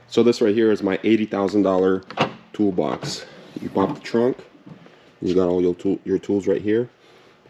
So this right here is my $80,000 toolbox. You pop the trunk, you got all your tools right here,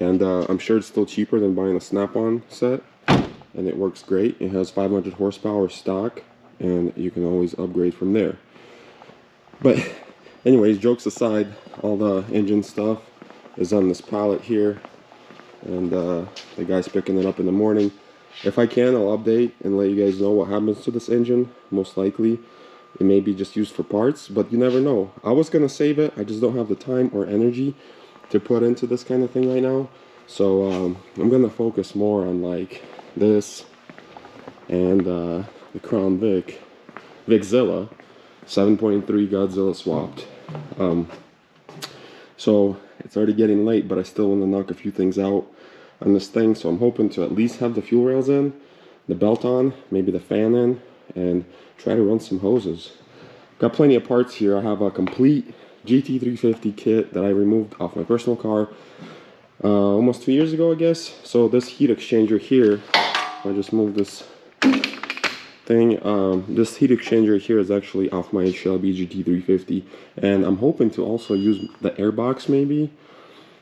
and I'm sure it's still cheaper than buying a Snap-on set, and it works great. It has 500 horsepower stock, and you can always upgrade from there. But anyways, jokes aside, all the engine stuff is on this pallet here, and the guy's picking it up in the morning. If I can, I'll update and let you guys know what happens to this engine. Most likely it may be just used for parts, but you never know. I was gonna save it, I just don't have the time or energy to put into this kind of thing right now. So I'm gonna focus more on like this and the CrownVic VicZilla 7.3 Godzilla swapped. So it's already getting late, but I still want to knock a few things out on this thing. So I'm hoping to at least have the fuel rails in, the belt on, maybe the fan in, and try to run some hoses. Got plenty of parts here. I have a complete GT350 kit that I removed off my personal car almost 2 years ago, I guess. So this heat exchanger here, I just moved this thing. This heat exchanger here is actually off my Shelby GT350, and I'm hoping to also use the airbox maybe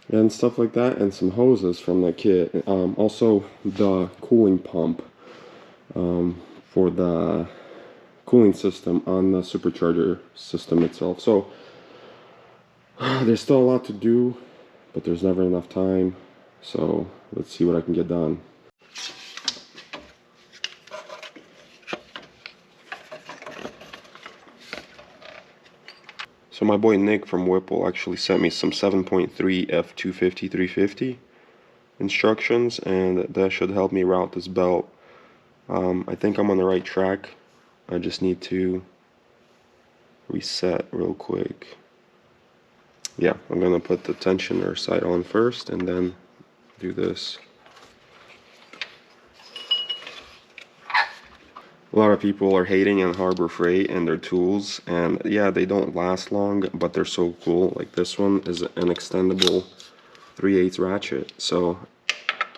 and stuff like that, and some hoses from the kit. Also the cooling pump for the cooling system on the Supercharger system itself. So there's still a lot to do, but there's never enough time. So let's see what I can get done. So my boy Nick from Whipple actually sent me some 7.3 F250 350 instructions, and that should help me route this belt. I think I'm on the right track. I just need to reset real quick. Yeah, I'm gonna put the tensioner side on first and then do this. A lot of people are hating on Harbor Freight and their tools, and yeah, they don't last long, but they're so cool. Like this one is an extendable 3/8 ratchet, so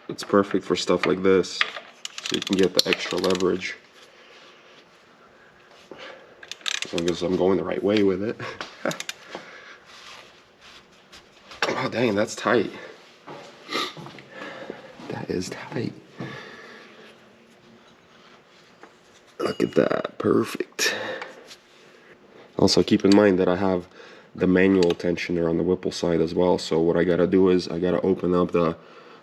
it's perfect for stuff like this, so you can get the extra leverage as long as I'm going the right way with it. Oh dang, that's tight. That is tight. Look at that, perfect. Also keep in mind that I have the manual tensioner on the Whipple side as well, so what I gotta do is I gotta open up the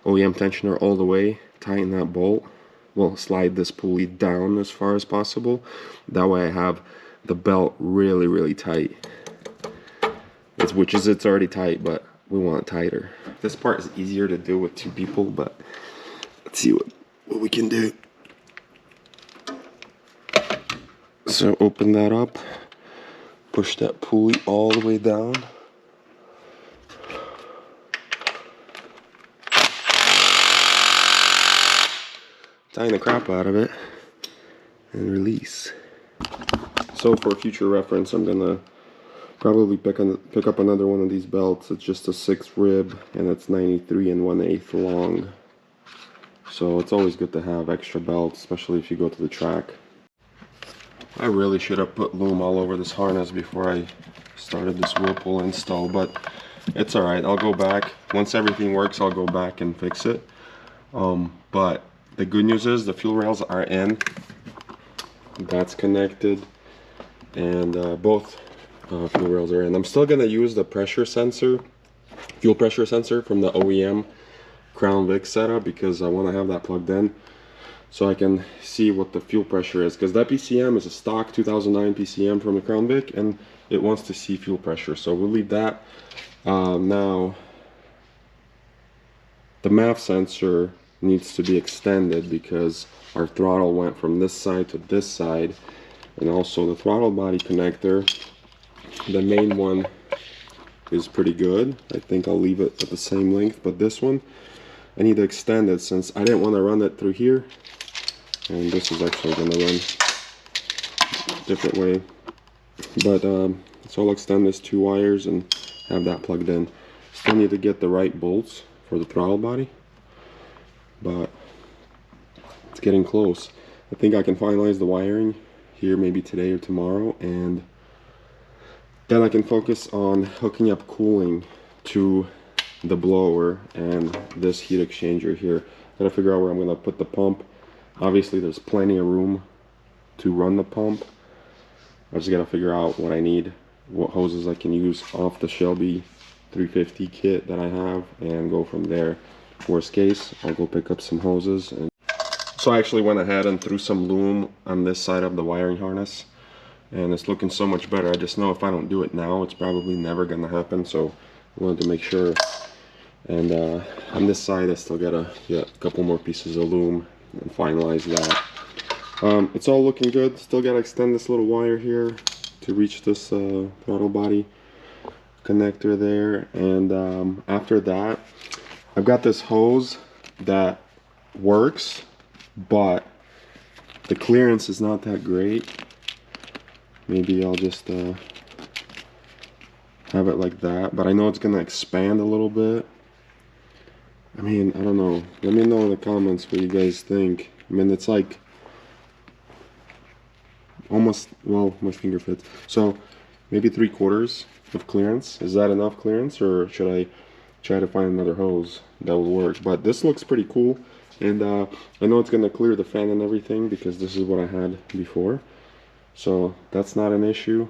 OEM tensioner all the way, tighten that bolt, well, slide this pulley down as far as possible. That way I have the belt really tight. It's already tight, but we want it tighter. This part is easier to do with two people, but let's see what we can do. So open that up, push that pulley all the way down. Tighten the crap out of it and release. So for future reference, I'm gonna probably pick up another one of these belts. It's just a 6 rib and it's 93 1/8 long. So it's always good to have extra belts, especially if you go to the track. I really should have put loom all over this harness before I started this Whipple install, but it's alright. I'll go back. Once everything works, I'll go back and fix it. But the good news is the fuel rails are in. That's connected, and both fuel rails are in. I'm still going to use the pressure sensor, fuel pressure sensor from the OEM CrownVic setup, because I want to have that plugged in so I can see what the fuel pressure is, because that PCM is a stock 2009 PCM from the CrownVic, and it wants to see fuel pressure, so we'll leave that. Now the MAF sensor needs to be extended because our throttle went from this side to this side, and also the throttle body connector, the main one is pretty good. I think I'll leave it at the same length, but this one I need to extend it since I didn't want to run it through here, and this is actually going to run a different way. But so I'll extend this 2 wires and have that plugged in. Still need to get the right bolts for the throttle body, but it's getting close. I think I can finalize the wiring here maybe today or tomorrow, and then I can focus on hooking up cooling to the blower and this heat exchanger here. Gotta figure out where I'm gonna put the pump. Obviously there's plenty of room to run the pump. I just gotta figure out what I need, what hoses I can use off the Shelby 350 kit that I have, and go from there. Worst case, I'll go pick up some hoses. And so I actually went ahead and threw some loom on this side of the wiring harness, and it's looking so much better. I just know if I don't do it now, it's probably never gonna happen, so I wanted to make sure. And on this side I still gotta get a couple more pieces of loom and finalize that. It's all looking good. Still gotta extend this little wire here to reach this throttle body connector there. And after that, I've got this hose that works, but the clearance is not that great. Maybe I'll just have it like that, but I know it's gonna expand a little bit. I mean, I don't know. Let me know in the comments what you guys think. I mean, it's like almost, well, my finger fits. So maybe 3/4 of clearance. Is that enough clearance, or should I try to find another hose that will work? But this looks pretty cool, and I know it's gonna clear the fan and everything because this is what I had before, so that's not an issue.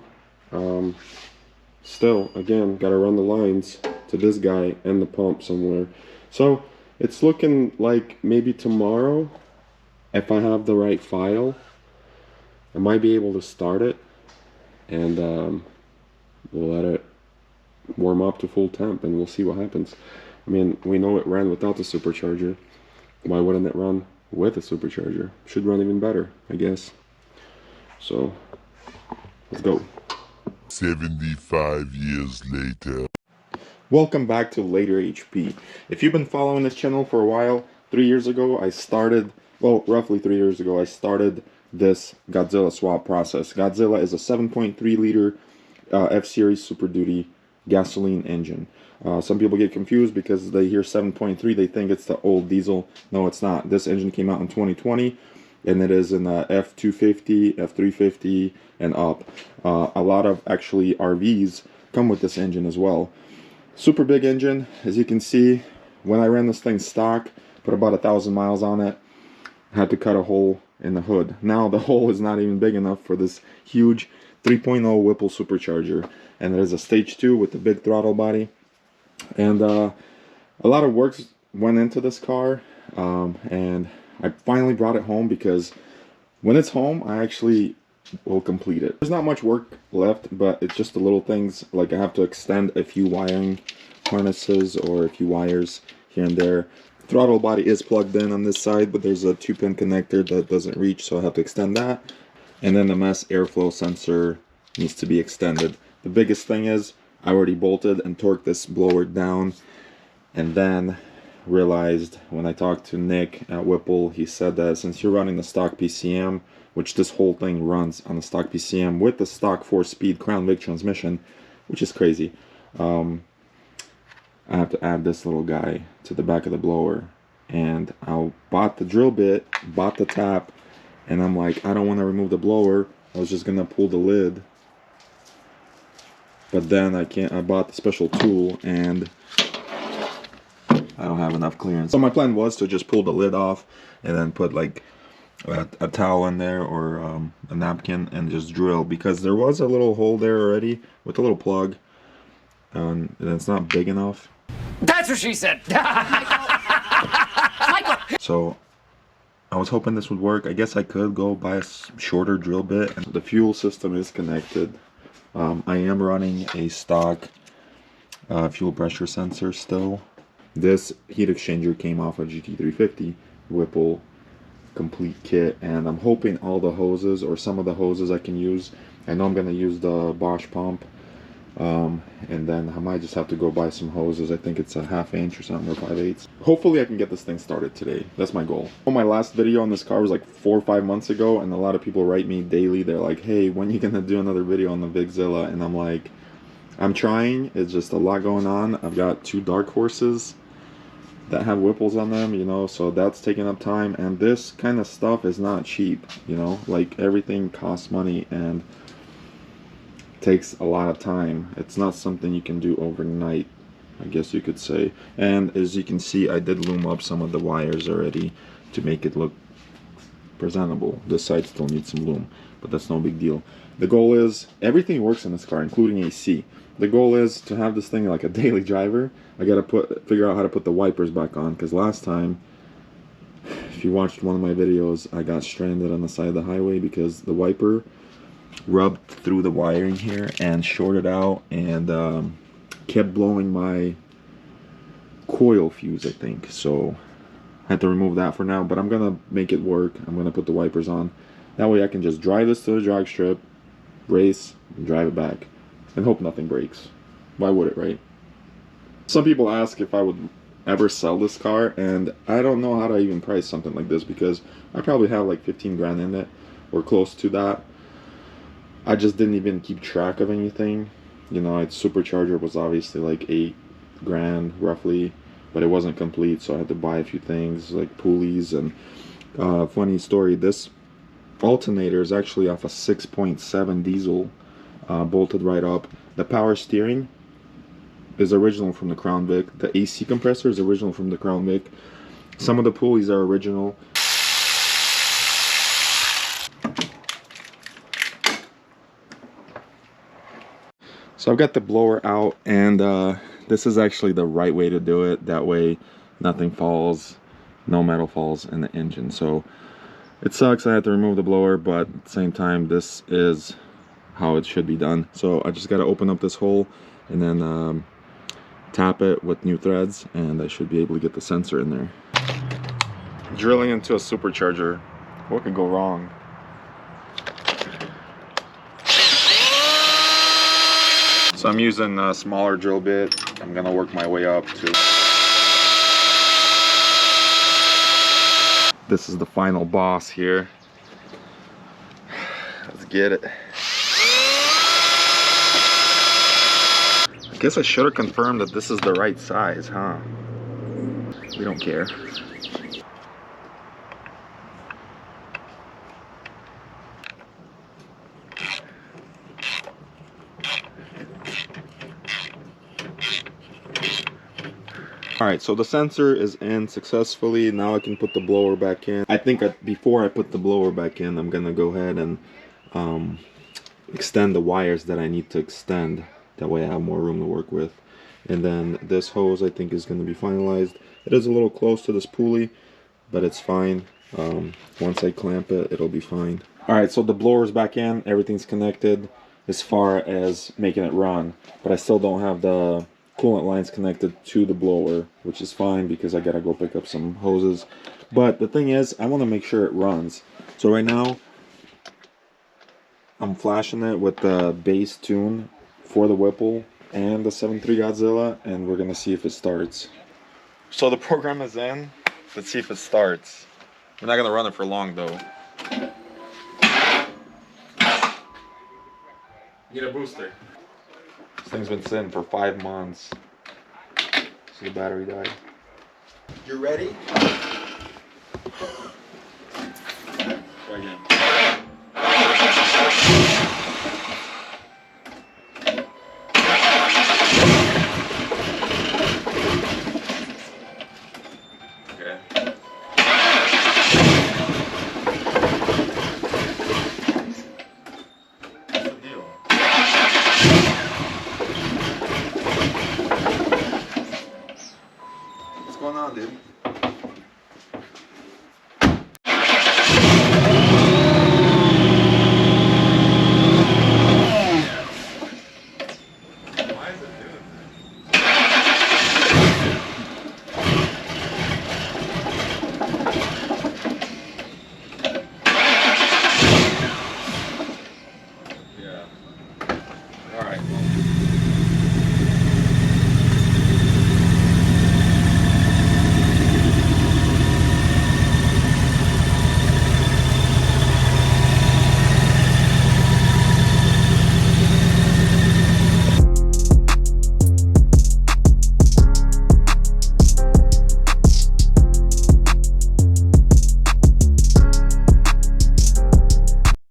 Still, again, gotta run the lines to this guy and the pump somewhere. So it's looking like maybe tomorrow, if I have the right file, I might be able to start it, and we'll let it warm up to full temp and we'll see what happens. I mean, we know it ran without the supercharger. Why wouldn't it run with a supercharger? Should run even better, I guess. So let's go. 75 years later. Welcome back to Later HP. If you've been following this channel for a while, 3 years ago I started, well, roughly 3 years ago, I started this Godzilla swap process. Godzilla is a 7.3 liter F-Series Super Duty gasoline engine. Some people get confused because they hear 7.3, they think it's the old diesel. No, it's not. This engine came out in 2020, and it is in the F250, F350, and up. A lot of actually RVs come with this engine as well. Super big engine, as you can see. When I ran this thing stock, put about 1,000 miles on it, had to cut a hole in the hood. Now the hole is not even big enough for this huge 3.0 Whipple Supercharger, and it is a stage 2 with the big throttle body. And a lot of work went into this car, and I finally brought it home because when it's home, I actually will complete it. There's not much work left, but it's just the little things, like I have to extend a few wiring harnesses or a few wires here and there. Throttle body is plugged in on this side, but there's a 2-pin connector that doesn't reach, so I have to extend that. And then the mass airflow sensor needs to be extended. The biggest thing is I already bolted and torqued this blower down, and then realized when I talked to Nick at Whipple, he said that since you're running the stock PCM, which this whole thing runs on the stock PCM with the stock 4-speed CrownVic transmission, which is crazy, I have to add this little guy to the back of the blower. And I bought the drill bit, bought the tap, and I'm like, I don't want to remove the blower. I was just gonna pull the lid, but then I can't. I bought the special tool and I don't have enough clearance. So my plan was to just pull the lid off and then put like a towel in there or a napkin and just drill, because there was a little hole there already with a little plug, and it's not big enough. That's what she said. So I was hoping this would work. I guess I could go buy a shorter drill bit. And the fuel system is connected. I am running a stock fuel pressure sensor still. This heat exchanger came off a GT350 Whipple complete kit, and I'm hoping all the hoses, or some of the hoses, I can use. I know I'm going to use the Bosch pump, and then I might just have to go buy some hoses. I think it's a 1/2 inch or something, or 5/8. Hopefully I can get this thing started today. That's my goal. My last video on this car was like 4 or 5 months ago, and a lot of people write me daily. They're like, hey, when are you gonna do another video on the VicZilla? And I'm like, I'm trying. It's just a lot going on. I've got 2 dark horses, that have Whipples on them, you know, so that's taking up time. And this kind of stuff is not cheap, you know, like everything costs money and takes a lot of time. It's not something you can do overnight, I guess you could say. And as you can see, I did loom up some of the wires already to make it look presentable. This side still needs some loom, but that's no big deal. The goal is everything works in this car, including AC. The goal is to have this thing like a daily driver. I gotta figure out how to put the wipers back on, because last time, if you watched one of my videos, I got stranded on the side of the highway because the wiper rubbed through the wiring here and shorted out and kept blowing my coil fuse, I think. So I had to remove that for now, but I'm gonna make it work. I'm gonna put the wipers on. That way I can just drive this to the drag strip, race, and drive it back, and hope nothing breaks. Why would it, right? Some people ask if I would ever sell this car, and I don't know how to even price something like this because I probably have like 15 grand in it, or close to that. I just didn't even keep track of anything. You know, its Supercharger was obviously like 8 grand roughly, but it wasn't complete, so I had to buy a few things like pulleys. And funny story, this alternator is actually off a 6.7 diesel, bolted right up. The power steering is original from the CrownVic. The AC compressor is original from the CrownVic. Some of the pulleys are original. So I've got the blower out, and this is actually the right way to do it. That way nothing falls, no metal falls in the engine. So it sucks I had to remove the blower, but at the same time, this is how it should be done. So I just got to open up this hole and then tap it with new threads, and I should be able to get the sensor in there. Drilling into a supercharger. What could go wrong? So I'm using a smaller drill bit. I'm gonna work my way up to. This is the final boss here. Let's get it. I guess I should have confirmed that this is the right size, huh? We don't care. Alright, so the sensor is in successfully. Now I can put the blower back in. I think before I put the blower back in, I'm gonna go ahead and extend the wires that I need to extend. That way I have more room to work with. And then this hose I think is going to be finalized. It is a little close to this pulley, but it's fine. Once I clamp it, it'll be fine. Alright, so the blower's back in. Everything's connected as far as making it run. But I still don't have the coolant lines connected to the blower, which is fine because I gotta go pick up some hoses. But the thing is, I want to make sure it runs. So right now, I'm flashing it with the bass tune for the Whipple and the 7.3 Godzilla, and we're gonna see if it starts. So the program is in. Let's see if it starts. We're not gonna run it for long though. Get a booster. This thing's been sitting for 5 months. So the battery died. You ready?